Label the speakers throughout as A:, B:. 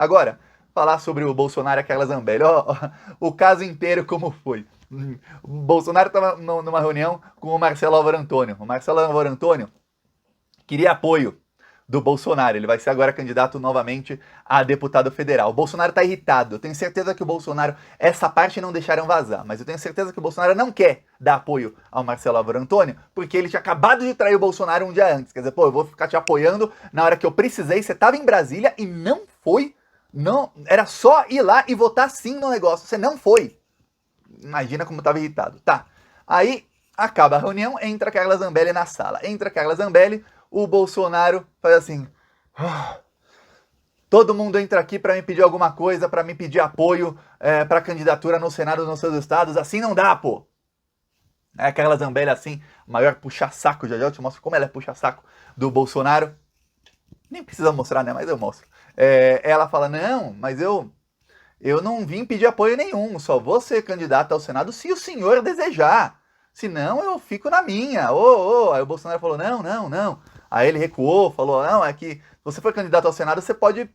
A: Agora, falar sobre o Bolsonaro e a Carla Zambelli. Ó, o caso inteiro como foi. O Bolsonaro estava numa reunião com o Marcelo Álvaro Antônio. O Marcelo Álvaro Antônio queria apoio do Bolsonaro. Ele vai ser agora candidato novamente a deputado federal. O Bolsonaro tá irritado. Eu tenho certeza que o Bolsonaro, essa parte não deixaram vazar, mas eu tenho certeza que o Bolsonaro não quer dar apoio ao Marcelo Álvaro Antônio, porque ele tinha acabado de trair o Bolsonaro um dia antes. Quer dizer, pô, eu vou ficar te apoiando na hora que eu precisei, você tava em Brasília e não foi. Não, era só ir lá e votar sim no negócio. Você não foi. Imagina como tava irritado. Tá. Aí acaba a reunião, entra a Carla Zambelli na sala. Entra a Carla Zambelli, o Bolsonaro faz assim: todo mundo entra aqui para me pedir alguma coisa, para me pedir apoio para candidatura no Senado nos seus estados. Assim não dá, pô. É a Carla Zambelli assim, maior puxa-saco, já eu te mostro como ela é puxa-saco do Bolsonaro. Nem precisa mostrar, né? Mas eu mostro. Ela fala: não, mas eu não vim pedir apoio nenhum, só vou ser candidata ao Senado se o senhor desejar. Senão eu fico na minha. Aí o Bolsonaro falou: não, não, não. Aí ele recuou, falou: não, é que se você for candidato ao Senado, você pode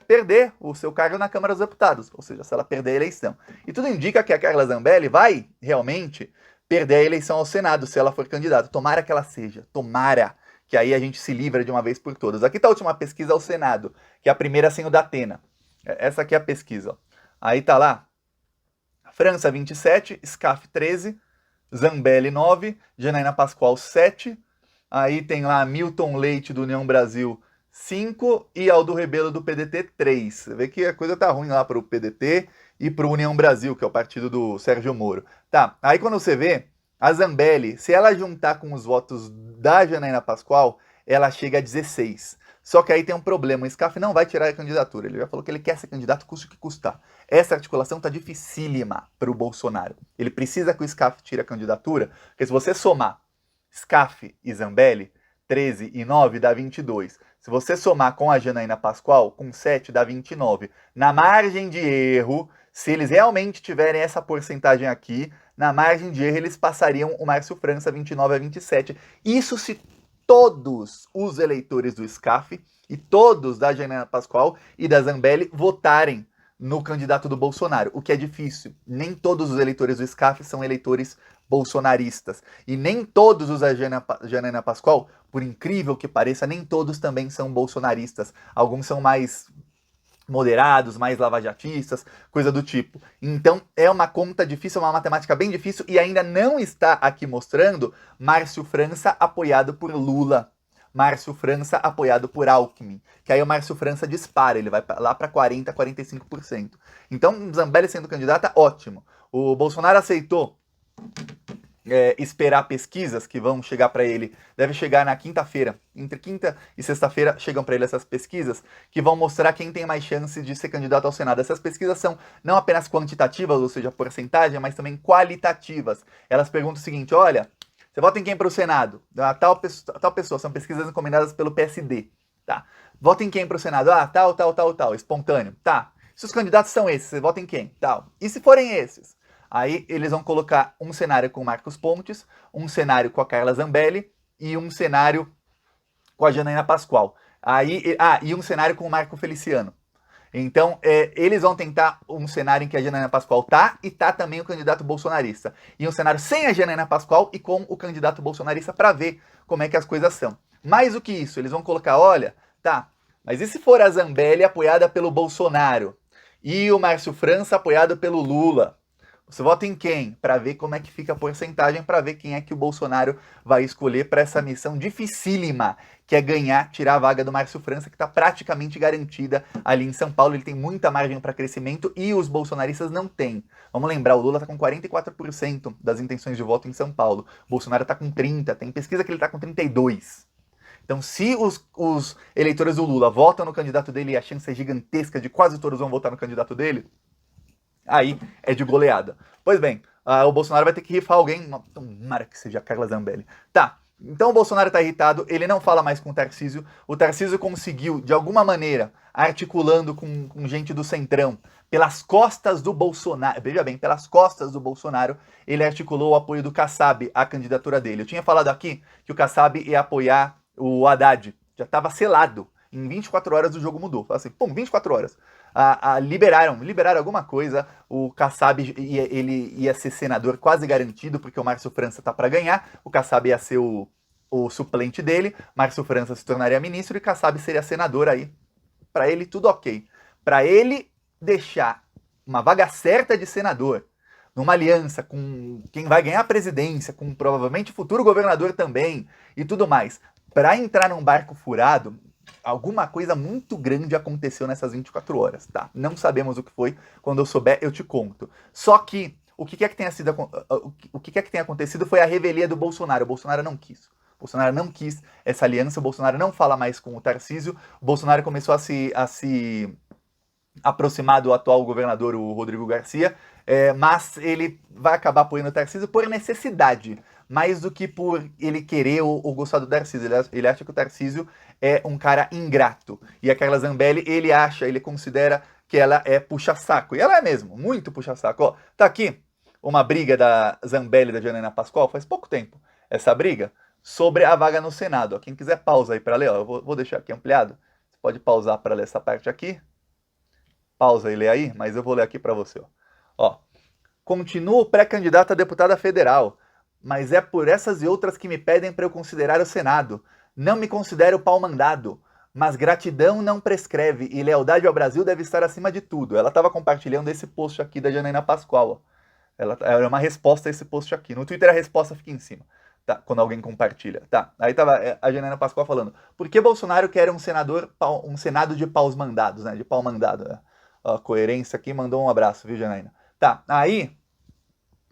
A: perder o seu cargo na Câmara dos Deputados. Ou seja, se ela perder a eleição. E tudo indica que a Carla Zambelli vai realmente perder a eleição ao Senado se ela for candidata. Tomara que ela seja. Tomara. Que aí a gente se livra de uma vez por todas. Aqui está a última pesquisa ao Senado, que é a primeira sem o Datena. Essa aqui é a pesquisa. Ó. Aí tá lá, França 27, SCAF 13, Zambelli 9, Janaína Pascoal 7, aí tem lá Milton Leite do União Brasil 5 e Aldo Rebelo do PDT 3. Você vê que a coisa tá ruim lá pro PDT e pro União Brasil, que é o partido do Sérgio Moro. Tá, aí quando você vê, a Zambelli, se ela juntar com os votos da Janaína Pascoal, ela chega a 16. Só que aí tem um problema, o SCAF não vai tirar a candidatura. Ele já falou que ele quer ser candidato, custe o que custar. Essa articulação tá dificílima para o Bolsonaro. Ele precisa que o SCAF tire a candidatura, porque se você somar SCAF e Zambelli, 13 e 9 dá 22. Se você somar com a Janaína Pascoal, com 7 dá 29. Na margem de erro, se eles realmente tiverem essa porcentagem aqui, na margem de erro eles passariam o Márcio França 29 a 27. Isso se todos os eleitores do SCAF e todos da Janaína Pascoal e da Zambelli votarem no candidato do Bolsonaro, o que é difícil. Nem todos os eleitores do SCAF são eleitores bolsonaristas. E nem todos os da Janaína Pascoal, por incrível que pareça, nem todos também são bolsonaristas. Alguns são mais moderados, mais lavajatistas, coisa do tipo. Então é uma conta difícil, uma matemática bem difícil e ainda não está aqui mostrando Márcio França apoiado por Lula. Márcio França apoiado por Alckmin. Que aí o Márcio França dispara, ele vai lá para 40, 45%. Então, Zambelli sendo candidata, ótimo. O Bolsonaro aceitou esperar pesquisas que vão chegar para ele. Deve chegar na quinta-feira. Entre quinta e sexta-feira chegam para ele essas pesquisas que vão mostrar quem tem mais chance de ser candidato ao Senado. Essas pesquisas são não apenas quantitativas, ou seja, porcentagem, mas também qualitativas. Elas perguntam o seguinte: olha, você vota em quem para o Senado? Tal pessoa. São pesquisas encomendadas pelo PSD. Tá. Vota em quem para o Senado? Ah, tal. Espontâneo. Tá. Se os candidatos são esses, você vota em quem? Tal. E se forem esses? Aí eles vão colocar um cenário com o Marcos Pontes, um cenário com a Carla Zambelli e um cenário com a Janaína Pascoal. E um cenário com o Marco Feliciano. Então, eles vão tentar um cenário em que a Janaína Pascoal tá e tá também o candidato bolsonarista. E um cenário sem a Janaína Pascoal e com o candidato bolsonarista para ver como é que as coisas são. Mais do que isso, eles vão colocar, olha, tá, mas e se for a Zambelli apoiada pelo Bolsonaro e o Márcio França apoiado pelo Lula? Você vota em quem? Para ver como é que fica a porcentagem, para ver quem é que o Bolsonaro vai escolher para essa missão dificílima, que é ganhar, tirar a vaga do Márcio França, que está praticamente garantida ali em São Paulo. Ele tem muita margem para crescimento e os bolsonaristas não têm. Vamos lembrar, o Lula está com 44% das intenções de voto em São Paulo. O Bolsonaro está com 30%, tem pesquisa que ele está com 32%. Então, se os eleitores do Lula votam no candidato dele e a chance é gigantesca de quase todos vão votar no candidato dele, aí é de goleada. Pois bem, o Bolsonaro vai ter que rifar alguém. Tomara que seja a Carla Zambelli. Tá, então o Bolsonaro tá irritado, ele não fala mais com o Tarcísio. O Tarcísio conseguiu, de alguma maneira, articulando com gente do Centrão, pelas costas do Bolsonaro, veja bem, pelas costas do Bolsonaro, ele articulou o apoio do Kassab à candidatura dele. Eu tinha falado aqui que o Kassab ia apoiar o Haddad. Já estava selado. Em 24 horas o jogo mudou. Fala assim, pum, 24 horas. liberaram alguma coisa, o Kassab ele ia ser senador quase garantido, porque o Márcio França tá para ganhar, o Kassab ia ser o suplente dele, Márcio França se tornaria ministro e Kassab seria senador aí. Para ele tudo ok. Para ele deixar uma vaga certa de senador, numa aliança com quem vai ganhar a presidência, com provavelmente futuro governador também e tudo mais, para entrar num barco furado, alguma coisa muito grande aconteceu nessas 24 horas, tá? Não sabemos o que foi. Quando eu souber, eu te conto. Só que o que é que tem acontecido foi a revelia do Bolsonaro. O Bolsonaro não quis. O Bolsonaro não quis essa aliança, o Bolsonaro não fala mais com o Tarcísio, o Bolsonaro começou a se aproximar do atual governador, o Rodrigo Garcia, mas ele vai acabar apoiando o Tarcísio por necessidade, mais do que por ele querer ou gostar do Tarcísio. Ele acha que o Tarcísio é um cara ingrato. E a Carla Zambelli, ele considera que ela é puxa-saco. E ela é mesmo, muito puxa-saco. Ó, tá aqui uma briga da Zambelli e da Janaína Pascoal, faz pouco tempo, essa briga, sobre a vaga no Senado. Ó, quem quiser pausa aí para ler, ó, eu vou deixar aqui ampliado. Você pode pausar para ler essa parte aqui. Pausa e lê aí, mas eu vou ler aqui para você. Ó, continuo pré-candidato a deputada federal, mas é por essas e outras que me pedem para eu considerar o Senado. Não me considero pau-mandado, mas gratidão não prescreve e lealdade ao Brasil deve estar acima de tudo. Ela estava compartilhando esse post aqui da Janaína Pascoal. Ó. Ela era uma resposta a esse post aqui. No Twitter a resposta fica em cima, tá? Quando alguém compartilha. Tá. Aí tava a Janaína Pascoal falando: por que Bolsonaro quer um Senado de paus mandados, né? De pau mandado, né? A coerência aqui, mandou um abraço, viu, Janaína? Tá, aí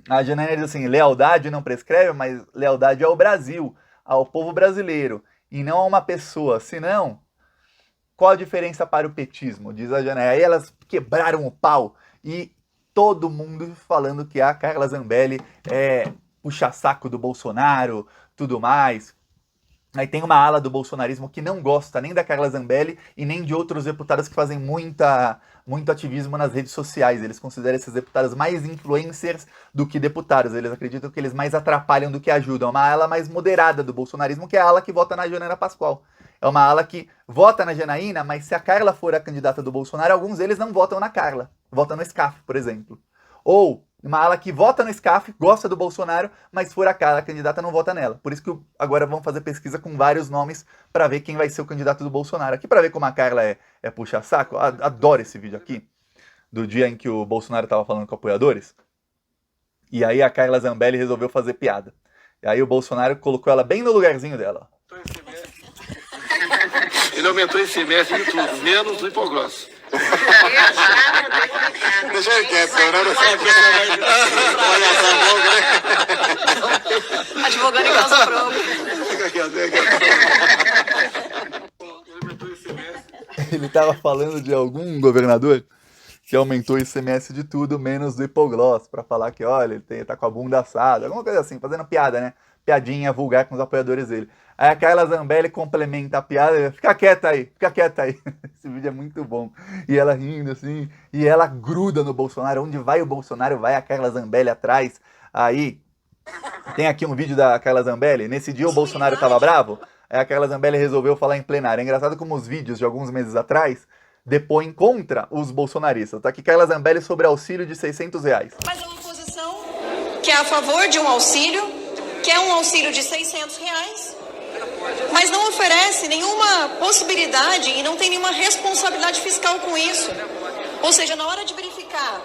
A: a Janaína diz assim: lealdade não prescreve, mas lealdade ao Brasil, ao povo brasileiro, e não a uma pessoa. Senão, qual a diferença para o petismo? Diz a Janaína. Aí elas quebraram o pau e todo mundo falando que a Carla Zambelli é puxa-saco do Bolsonaro, tudo mais. Aí tem uma ala do bolsonarismo que não gosta nem da Carla Zambelli e nem de outros deputados que fazem muito ativismo nas redes sociais. Eles consideram esses deputados mais influencers do que deputados. Eles acreditam que eles mais atrapalham do que ajudam. É uma ala mais moderada do bolsonarismo, que é a ala que vota na Janaína Pascoal. É uma ala que vota na Janaína, mas se a Carla for a candidata do Bolsonaro, alguns deles não votam na Carla. Votam no SCAF, por exemplo. Ou uma ala que vota no SCAF, gosta do Bolsonaro, mas se for a Carla, a candidata não vota nela. Por isso que agora vão fazer pesquisa com vários nomes para ver quem vai ser o candidato do Bolsonaro. Aqui para ver como a Carla é puxa-saco. Adoro esse vídeo aqui, do dia em que o Bolsonaro estava falando com apoiadores. E aí a Carla Zambelli resolveu fazer piada. E aí o Bolsonaro colocou ela bem no lugarzinho dela.
B: Ele aumentou esse semestre de tudo, menos do hipogloss.
C: Deixa ele quieto, não
B: Olha essa boca, né?
D: Advogando em causa própria.
B: Fica quieto. Ele aumentou esse semestre.
A: Ele estava falando de algum governador que aumentou o ICMS de tudo, menos do hipogloss, para falar que, olha, ele tá com a bunda assada, alguma coisa assim, fazendo piada, né? Piadinha vulgar com os apoiadores dele. Aí a Carla Zambelli complementa a piada, fica quieta aí. Esse vídeo é muito bom. E ela rindo assim, e ela gruda no Bolsonaro. Onde vai o Bolsonaro, vai a Carla Zambelli atrás. Aí, tem aqui um vídeo da Carla Zambelli. Nesse dia o Bolsonaro tava bravo, aí a Carla Zambelli resolveu falar em plenário. É engraçado como os vídeos de alguns meses atrás depõem contra os bolsonaristas. Tá aqui Carla Zambelli sobre auxílio de R$600.
D: Mas a oposição, que é a favor de um auxílio, quer um auxílio de R$600, mas não oferece nenhuma possibilidade e não tem nenhuma responsabilidade fiscal com isso. Ou seja, na hora de verificar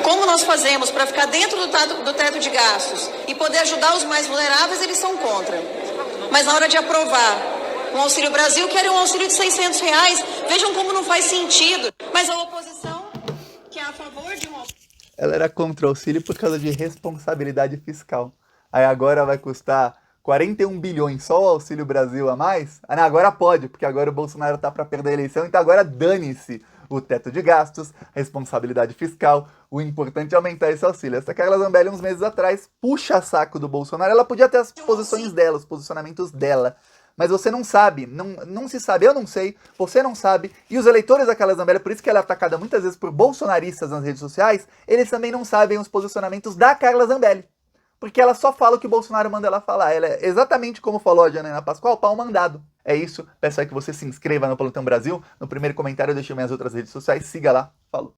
D: como nós fazemos para ficar dentro do teto de gastos e poder ajudar os mais vulneráveis, eles são contra. Mas na hora de aprovar um Auxílio Brasil, querem um auxílio de R$600. Vejam como não faz sentido. Mas a oposição, que é a favor de um auxílio...
A: Ela era contra o auxílio por causa de responsabilidade fiscal. Aí agora vai custar 41 bilhões só o Auxílio Brasil a mais? Ah, não, agora pode, porque agora o Bolsonaro tá para perder a eleição, então agora dane-se o teto de gastos, responsabilidade fiscal, o importante é aumentar esse auxílio. Essa Carla Zambelli, uns meses atrás, puxa saco do Bolsonaro, ela podia ter as posições dela, os posicionamentos dela, mas você não sabe, não se sabe, eu não sei, você não sabe, e os eleitores da Carla Zambelli, por isso que ela é atacada muitas vezes por bolsonaristas nas redes sociais, eles também não sabem os posicionamentos da Carla Zambelli. porque ela só fala o que o Bolsonaro manda ela falar. Ela é exatamente como falou a Janaína Pascoal, pau mandado. É isso, peço aí que você se inscreva no Pelotão Brasil. No primeiro comentário eu deixo minhas outras redes sociais, siga lá, falou.